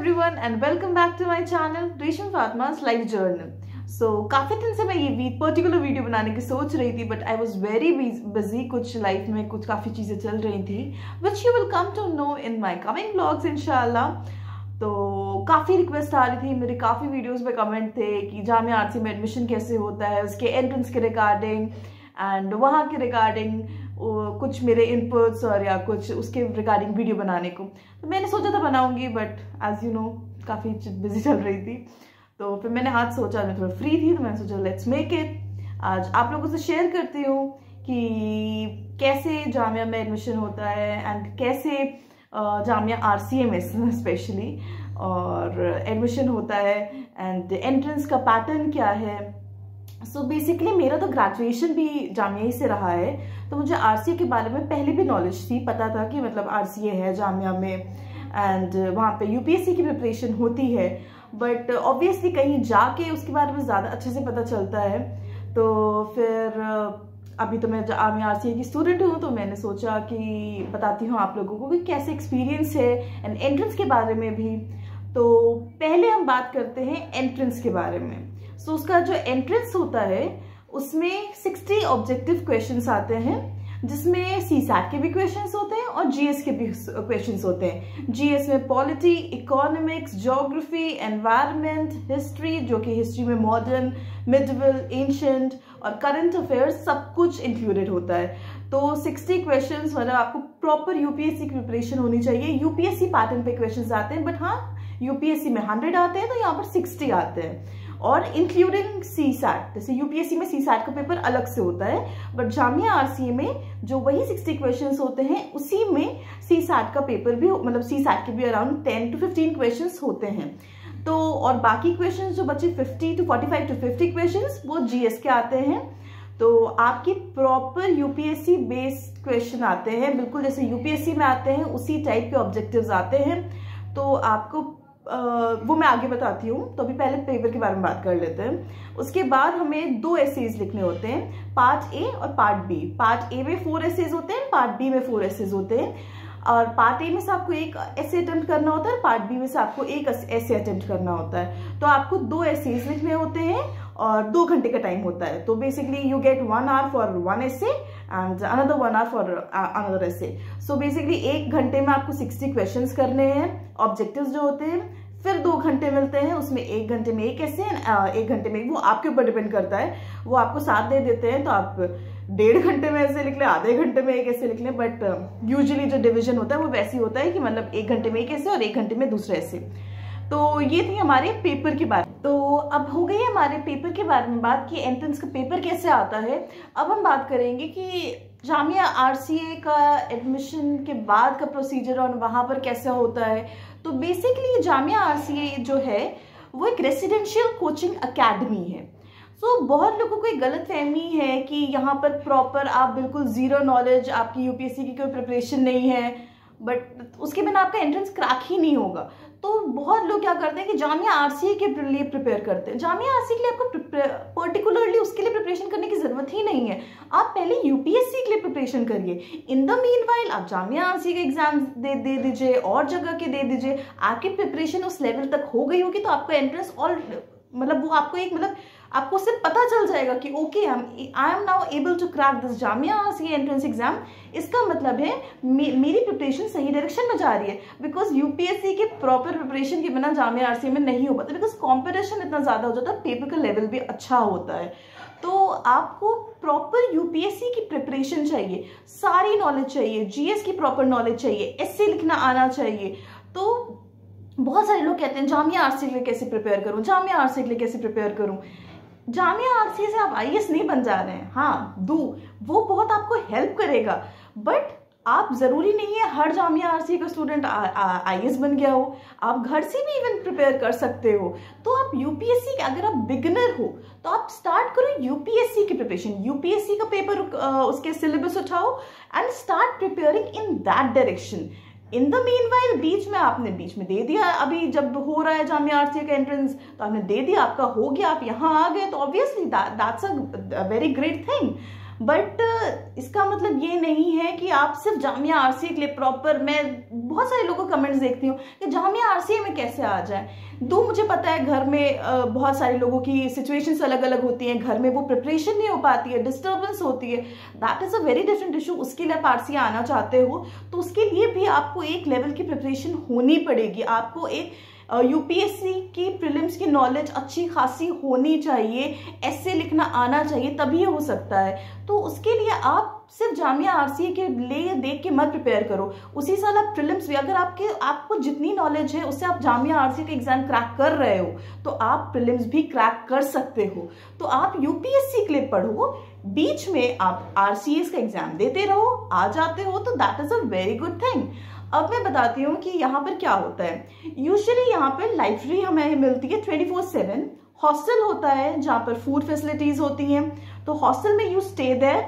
everyone and welcome back to my channel रेशम फातिमा's life journal. So काफ़ी दिन से मैं ये पर्टिकुलर वीडियो बनाने की सोच रही थी, but I was very busy, कुछ लाइफ में कुछ काफ़ी चीज़ें चल रही थी which you will come to know in my coming blogs इंशाल्लाह. तो काफ़ी रिक्वेस्ट आ रही थी, मेरे काफ़ी वीडियोस में कमेंट थे कि जामिया आरसी में एडमिशन कैसे होता है, उसके एंट्रेंस के रिगार्डिंग एंड वहाँ के रिगार्डिंग कुछ मेरे इनपुट्स और या कुछ उसके रिगार्डिंग वीडियो बनाने को. तो मैंने सोचा था बनाऊंगी, बट एज यू नो काफ़ी बिजी चल रही थी. तो फिर मैंने आज सोचा, मैं थोड़ा फ्री थी तो मैंने सोचा लेट्स मेक इट. आज आप लोगों से शेयर करती हूँ कि कैसे जामिया में एडमिशन होता है एंड कैसे जामिया आरसीए में स्पेशली और एडमिशन होता है एंड एंट्रेंस का पैटर्न क्या है. सो बेसिकली मेरा तो ग्रेजुएशन भी जामिया ही से रहा है, तो मुझे आरसीए के बारे में पहले भी नॉलेज थी, पता था कि मतलब आरसीए है जामिया में एंड वहाँ पे यूपीएससी की प्रिपरेशन होती है. बट ऑब्वियसली कहीं जाके उसके बारे में ज़्यादा अच्छे से पता चलता है. तो फिर अभी तो मैं जामिया आरसीए की स्टूडेंट हूँ, तो मैंने सोचा कि बताती हूँ आप लोगों को कि कैसे एक्सपीरियंस है एंड एंट्रेंस के बारे में भी. तो पहले हम बात करते हैं एंट्रेंस के बारे में. सो उसका जो एंट्रेंस होता है उसमें 60 ऑब्जेक्टिव क्वेश्चंस आते हैं, जिसमें सीसैट के भी क्वेश्चंस होते हैं और जीएस के भी क्वेश्चंस होते हैं. जीएस में polity, economics, geography, environment, history जो कि हिस्ट्री में मॉडर्न, मिडिवल, एंशिएंट और करंट अफेयर्स सब कुछ इंक्लूडेड होता है. तो 60 क्वेश्चंस मतलब आपको प्रॉपर यूपीएससी की प्रिपरेशन होनी चाहिए. यूपीएससी पैटर्न पे क्वेश्चंस आते हैं, बट हाँ यूपीएससी में 100 आते हैं तो यहाँ पर 60 आते हैं और इंक्लूडिंग सीसैट. जैसे यूपीएससी में सीसैट का पेपर अलग से होता है, बट जामिया आरसीए में जो वही 60 क्वेश्चंस होते हैं उसी में सीसैट का पेपर भी मतलब सीसैट के भी अराउंड 10 to 15 क्वेश्चंस होते हैं. तो और बाकी क्वेश्चंस जो बचे 50 to 45 to 50 क्वेश्चंस वो जीएस के आते हैं. तो आपकी प्रॉपर यूपीएससी बेस्ड क्वेश्चन आते हैं, बिल्कुल जैसे यूपीएससी में आते हैं उसी टाइप के ऑब्जेक्टिव्स आते हैं. तो आपको वो मैं आगे बताती हूँ. तो अभी पहले पेपर के बारे में बात कर लेते हैं. उसके बाद हमें 2 एसेज लिखने होते हैं, पार्ट ए और पार्ट बी. पार्ट ए में 4 एसेज होते हैं, पार्ट बी में 4 एसेज होते हैं. और पार्ट ए में से आपको एक ऐसे अटेम्प्ट करना होता है, पार्ट बी में से आपको एक ऐसे अटेम्प्ट करना होता है. तो आपको 2 एसेज लिखने होते हैं और 2 घंटे का टाइम होता है. तो basically you get 1 hour for 1 essay and another 1 hour for another essay. So basically 1 घंटे में आपको 60 क्वेश्चंस करने हैं, ऑब्जेक्टिव्स जो होते हैं. फिर 2 घंटे मिलते हैं, उसमें 1 घंटे में एक ऐसे 1 घंटे में, वो आपके ऊपर डिपेंड करता है, वो आपको साथ दे देते हैं. तो आप 1.5 घंटे में ऐसे लिख लें, आधे घंटे में एक ऐसे लिख लें, बट यूजुअली जो डिवीजन होता है वो वैसे ही होता है कि मतलब 1 घंटे में एक ऐसे और 1 घंटे में दूसरे ऐसे. तो ये थी हमारे पेपर की बात. तो अब हो गई हमारे पेपर के बारे में बात कि एंट्रेंस का पेपर कैसे आता है. अब हम बात करेंगे कि जामिया आरसीए का एडमिशन के बाद का प्रोसीजर और वहाँ पर कैसा होता है. तो बेसिकली जामिया आरसीए जो है वो एक रेसिडेंशियल कोचिंग अकेडमी है. सो बहुत लोगों को एक गलत फहमी है कि यहाँ पर प्रॉपर आप बिल्कुल ज़ीरो नॉलेज, आपकी यूपीएससी की कोई प्रिपरेशन नहीं है, बट उसके बिना आपका एंट्रेंस क्रैक ही नहीं होगा. तो बहुत लोग क्या करते हैं कि जामिया आरसीए के लिए प्रिपेयर करते हैं. जामिया आरसीए के लिए आपको पर्टिकुलरली उसके लिए प्रिपरेशन करने की जरूरत ही नहीं है. आप पहले यूपीएससी के लिए प्रिपरेशन करिए. इन द मीनवाइल आप जामिया आरसीए के एग्जाम दे दीजिए और जगह के दे दीजिए. आपकी प्रिपरेशन उस लेवल तक हो गई होगी तो आपका एंट्रेंस और मतलब वो आपको एक मतलब आपको उससे पता चल जाएगा कि okay I am now able to crack this Jamia RCA entrance exam. इसका मतलब है मेरी प्रिपरेशन सही डायरेक्शन में जा रही है. बिकॉज यूपीएससी के प्रॉपर प्रिपरेशन के बिना जामिया आरसीए में नहीं हो पाता, बिकॉज कॉम्पिटिशन इतना ज़्यादा हो जाता है, पेपर का लेवल भी अच्छा होता है. तो आपको प्रॉपर यूपीएससी की प्रिपरेशन चाहिए, सारी नॉलेज चाहिए, जीएस की प्रॉपर नॉलेज चाहिए, एस्से लिखना आना चाहिए. तो बहुत सारे लोग कहते हैं जामिया आरसीए के लिए कैसे प्रिपेयर करूं, जामिया आरसीए के लिए कैसे प्रिपेयर करूं. जामिया आरसीए से आप आईएएस नहीं बन जा रहे हैं, हाँ वो बहुत आपको हेल्प करेगा, बट आप जरूरी नहीं है हर जामिया आरसीए का स्टूडेंट आईएएस बन गया हो. आप घर से भी इवन प्रिपेयर कर सकते हो. तो आप यूपीएससी अगर आप बिगिनर हो तो आप स्टार्ट करो यूपीएससी की प्रिपरेशन. यूपीएससी का पेपर उसके सिलेबस उठाओ and start preparing in that direction. In the meanwhile बीच में दे दिया, अभी जब हो रहा है जामिया आरसीए का एंट्रेंस तो आपने दे दिया, आपका हो गया, आप यहाँ आ गए, तो obviously that's a very great thing. But इसका मतलब ये नहीं है कि आप सिर्फ जामिया आरसीए के लिए प्रॉपर, मैं बहुत सारे लोगों को कमेंट्स देखती हूँ कि जामिया आरसीए में कैसे आ जाए। मुझे पता है घर में बहुत सारे लोगों की सिचुएशंस अलग अलग होती हैं, घर में वो प्रिपरेशन नहीं हो पाती है, डिस्टर्बेंस होती है, that is a very different issue. उसके लिए आप आरसीए आना चाहते हो तो उसके लिए भी आपको एक लेवल की प्रिपरेशन होनी पड़ेगी। आपको एक यूपीएससी की प्रीलिम्स की नॉलेज अच्छी खासी होनी चाहिए, ऐसे लिखना आना चाहिए, तभी हो सकता है। तो उसके लिए आप सिर्फ जामिया आरसीए के लिए देख के मत प्रिपेयर करो, उसी साल आप प्रीलिम्स भी, अगर आपको जितनी नॉलेज है उससे आप जामिया आरसीए का एग्जाम क्रैक कर रहे हो तो आप प्रीलिम्स भी क्रैक कर सकते हो। तो आप यूपीएससी के लिए पढ़ो, बीच में आप आरसीएस का एग्जाम देते रहो, आ जाते हो तो that is a very good thing. अब मैं बताती हूँ कि यहाँ पर क्या होता है। यूजुअली यहाँ पर लाइब्रेरी हमें मिलती है 24/7, हॉस्टल होता है जहाँ पर फूड फैसिलिटीज होती हैं, तो हॉस्टल में you stay there,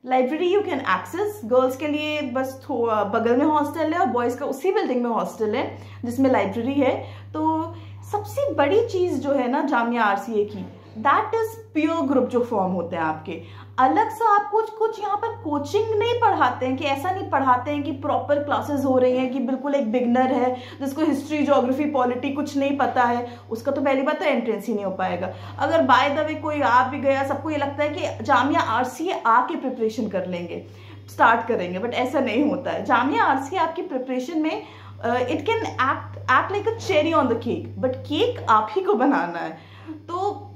library you can access. Girls के लिए बस बगल में हॉस्टल है और बॉयज़ का उसी बिल्डिंग में हॉस्टल है जिसमें लाइब्रेरी है। तो सबसे बड़ी चीज़ जो है ना जामिया आरसीए की, दैट इज पीयर ग्रुप जो फॉर्म होते हैं आपके। अलग से आपको कुछ यहाँ पर कोचिंग नहीं पढ़ाते हैं, कि ऐसा नहीं पढ़ाते हैं कि प्रॉपर क्लासेस हो रही हैं कि बिल्कुल एक बिगनर है जिसको हिस्ट्री ज्योग्राफी पॉलिटी कुछ नहीं पता है, उसका तो पहली बात तो एंट्रेंस ही नहीं हो पाएगा। अगर बाय द वे कोई आ भी गया, सबको ये लगता है कि जामिया आरसीए आके प्रिपरेशन कर लेंगे, स्टार्ट करेंगे, बट ऐसा नहीं होता है। जामिया आरसीए आपकी प्रिपरेशन में it can act like a cherry on the cake, but cake आप ही को बनाना है। तो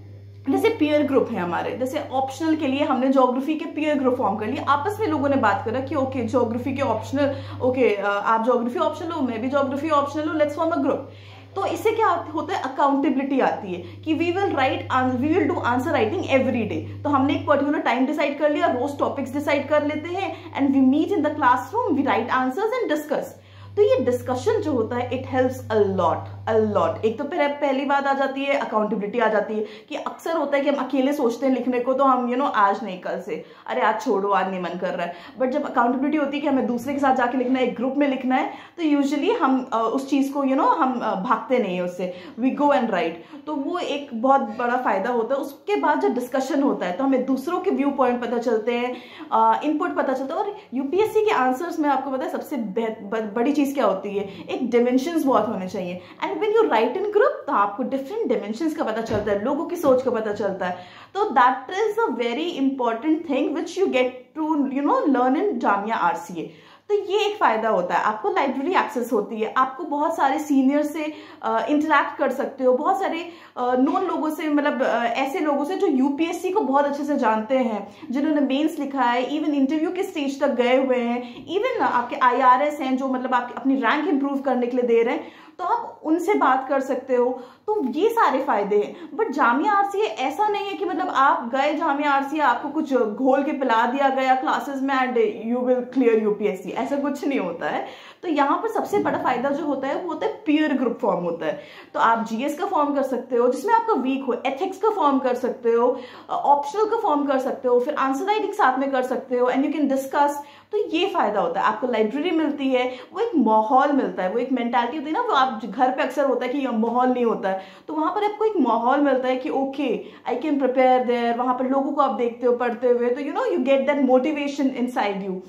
जैसे पीयर ग्रुप है हमारे, जैसे ऑप्शनल के लिए हमने ज्योग्राफी के पीयर ग्रुप फॉर्म कर लिए, आपस में लोगों ने बात करा कि ओके ज्योग्राफी के ऑप्शनल, ओके आप ज्योग्राफी ऑप्शनल हो, मैं भी ज्योग्राफी ऑप्शनल हूँ, लेट्स फॉर्म अ ग्रुप। तो इससे क्या होता है, अकाउंटेबिलिटी आती है कि we will do answer writing every day. तो हमने एक पर्टिकुलर टाइम डिसाइड कर लिया, रोज टॉपिक्स डिसाइड कर लेते हैं, and we meet in the classroom, we write answers and discuss. तो ये डिस्कशन जो होता है इट हेल्प्स अ लॉट। एक तो पहली बात आ जाती है, अकाउंटेबिलिटी आ जाती है कि अक्सर होता है कि हम अकेले सोचते हैं लिखने को, तो हम आज नहीं कल से, अरे आज छोड़ो आज नहीं मन कर रहा है। बट जब अकाउंटेबिलिटी होती है कि हमें दूसरे के साथ जाके लिखना है, एक ग्रुप में लिखना है, तो यूजुअली हम उस चीज़ को हम भागते नहीं है उससे, वी गो एंड राइट। तो वो एक बहुत बड़ा फायदा होता है। उसके बाद जब डिस्कशन होता है तो हमें दूसरों के व्यू पॉइंट पता चलते हैं, इनपुट पता चलता है। और यूपीएससी के आंसर्स में आपको पता है सबसे बड़ी चीज़ क्या होती है, एक डिमेंशंस बहुत होने चाहिए। And when you right in group तो आपको डिफरेंट डिमेंशंस का पता चलता है, लोगों की सोच का पता चलता है। तो that is a very important thing which you get to learn in Jamia RCA. तो ये एक फायदा होता है, आपको लाइब्रेरी एक्सेस होती है, आपको बहुत सारे सीनियर से इंटरेक्ट कर सकते हो, बहुत सारे नोन लोगों से, मतलब ऐसे लोगों से जो यूपीएससी को बहुत अच्छे से जानते हैं, जिन्होंने मेंस लिखा है, इवन इंटरव्यू के स्टेज तक गए हुए हैं, इवन आपके आईआरएस हैं जो मतलब आपकी अपनी रैंक इंप्रूव करने के लिए दे रहे हैं, तो आप उनसे बात कर सकते हो। तो ये सारे फायदे हैं। बट जामिया आरसीए ऐसा नहीं है कि मतलब आप गए जामिया आरसीए, आपको कुछ घोल के पिला दिया गया क्लासेस में and you will clear UPSC, ऐसा कुछ नहीं होता है। तो यहाँ पर सबसे बड़ा फायदा जो होता है वो होता है पीयर ग्रुप फॉर्म होता है। तो आप जीएस का फॉर्म कर सकते हो जिसमें आपका वीक हो, एथिक्स का फॉर्म कर सकते हो, ऑप्शनल का फॉर्म कर सकते हो, फिर आंसर राइटिंग साथ में कर सकते हो, एंड यू कैन डिस्कस। तो ये फायदा होता है, आपको लाइब्रेरी मिलती है, वो एक माहौल मिलता है, वो एक मेंटालिटी होती है ना, वो आप घर पे अक्सर होता है कि माहौल नहीं होता है, तो वहां पर आपको एक माहौल मिलता है कि okay I can prepare their. वहां पर लोगों को आप देखते हो पढ़ते हुए, तो you get that motivation inside you.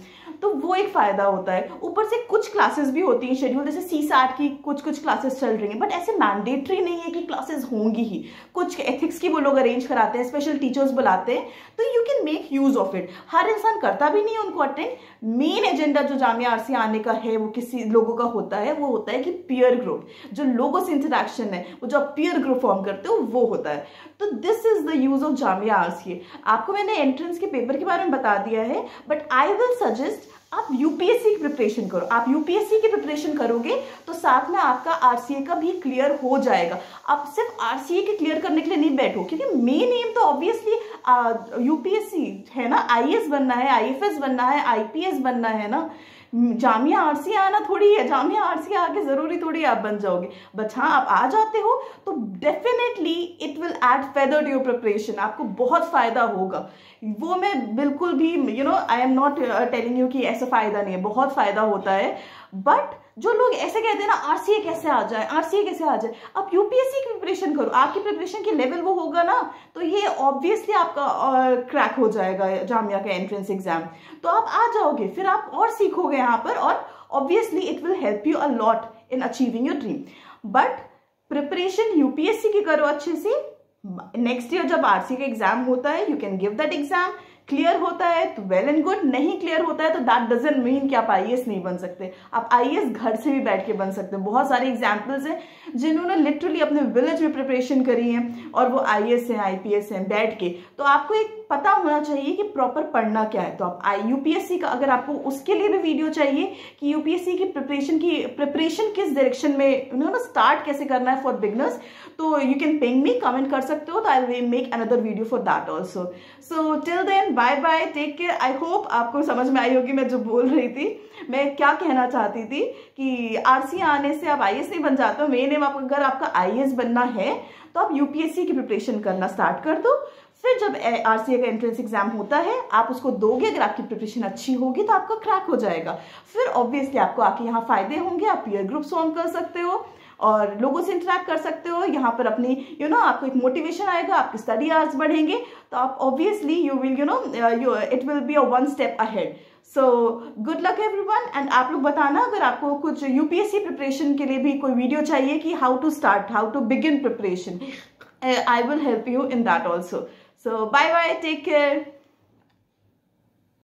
तो वो एक फायदा होता है। ऊपर से कुछ क्लासेस भी होती हैं शेड्यूल, जैसे CSAT की कुछ क्लासेस चल रही हैं, बट ऐसे मैंडेटरी नहीं है कि क्लासेस होंगी ही। कुछ एथिक्स की वो लोग अरेंज कराते हैं, स्पेशल टीचर्स बुलाते हैं, तो you can make use of it. हर इंसान करता भी नहीं है उनको अटेंड। मेन एजेंडा जो जामिया आरसीए आने का है वो किसी लोगों का होता है, वो होता है कि पीयर ग्रुप, जो लोगों से इंटरेक्शन है, वो जो आप पीयर ग्रुप फॉर्म करते हो वो होता है। तो this is the use of Jamia RCA. आपको मैंने एंट्रेंस के पेपर के बारे में बता दिया है, बट आई विल सजेस्ट आप यूपीएससी की प्रिपरेशन करो। आप यूपीएससी की प्रिपरेशन करोगे तो साथ में आपका आरसीए का भी क्लियर हो जाएगा। आप सिर्फ आरसीए के क्लियर करने के लिए नहीं बैठो, क्योंकि मेन एम तो ऑब्वियसली यूपीएससी है ना, आईएएस बनना है, आईएफएस बनना है, आईपीएस बनना है ना। जामिया आरसीए आना थोड़ी है, जामिया आरसीए आके जरूरी थोड़ी आप बन जाओगे। बट हाँ, आप आ जाते हो तो definitely it will add feather to your preparation, आपको बहुत फायदा होगा। वो मैं बिल्कुल भी I am not telling you कि ऐसा फायदा नहीं है, बहुत फायदा होता है। बट जो लोग ऐसे कहते हैं ना आरसीए कैसे आ जाए, आरसीए कैसे आ जाए, आप यूपीएससी की प्रिपरेशन करो, आपकी प्रिपरेशन की लेवल वो होगा ना तो ये ऑब्वियसली आपका क्रैक हो जाएगा जामिया का एंट्रेंस एग्जाम, तो आप आ जाओगे, फिर आप और सीखोगे यहाँ पर, और obviously it will help you a lot in achieving your dream. But preparation UPSC की करो अच्छे से, नेक्स्ट ईयर जब आरसी का एग्जाम होता है you can give that exam, clear होता है तो वेल एंड गुड, नहीं क्लियर होता है तो दैट डजंट मीन कि आप आईएएस नहीं बन सकते, आप आईएएस घर से भी बैठ के बन सकते हैं। बहुत सारे एग्जाम्पल्स हैं जिन्होंने लिटरली अपने विलेज में प्रिपरेशन करी है और वो आईएएस हैं, आईपीएस हैं बैठ के। तो आपको एक पता होना चाहिए कि प्रॉपर पढ़ना क्या है। तो आप यूपीएससी का अगर आपको उसके लिए भी वीडियो चाहिए कि यूपीएससी की प्रिपरेशन किस डायरेक्शन में स्टार्ट कैसे करना है फॉर बिगनर्स, तो you can ping me, comment कर सकते हो, तो I will make another video for that also. So till then bye bye, take care. I hope आपको समझ में आई होगी मैं जो बोल रही थी, मैं क्या कहना चाहती थी कि आरसी आने से आप आईएएस नहीं बन जाते हो। मेन अगर आपका आईएएस बनना है तो आप यूपीएससी की प्रिपरेशन करना स्टार्ट कर दो, फिर जब आरसीए का एंट्रेंस एग्जाम होता है आप उसको दोगे, अगर आपकी प्रिपरेशन अच्छी होगी तो आपका क्रैक हो जाएगा। फिर ऑब्वियसली आपको आके यहाँ फायदे होंगे, आप पीयर ग्रुप फॉर्म कर सकते हो और लोगों से इंटरेक्ट कर सकते हो, यहाँ पर अपनी आपको एक मोटिवेशन आएगा, आपके स्टडी आवर्स बढ़ेंगे, तो आप obviously you will it will be a one step ahead. So good luck everyone. And आप लोग बताना अगर आपको कुछ यूपीएससी प्रिपरेशन के लिए भी कोई वीडियो चाहिए कि how to start, how to begin preparation, I will help you in that also. So bye bye, take care.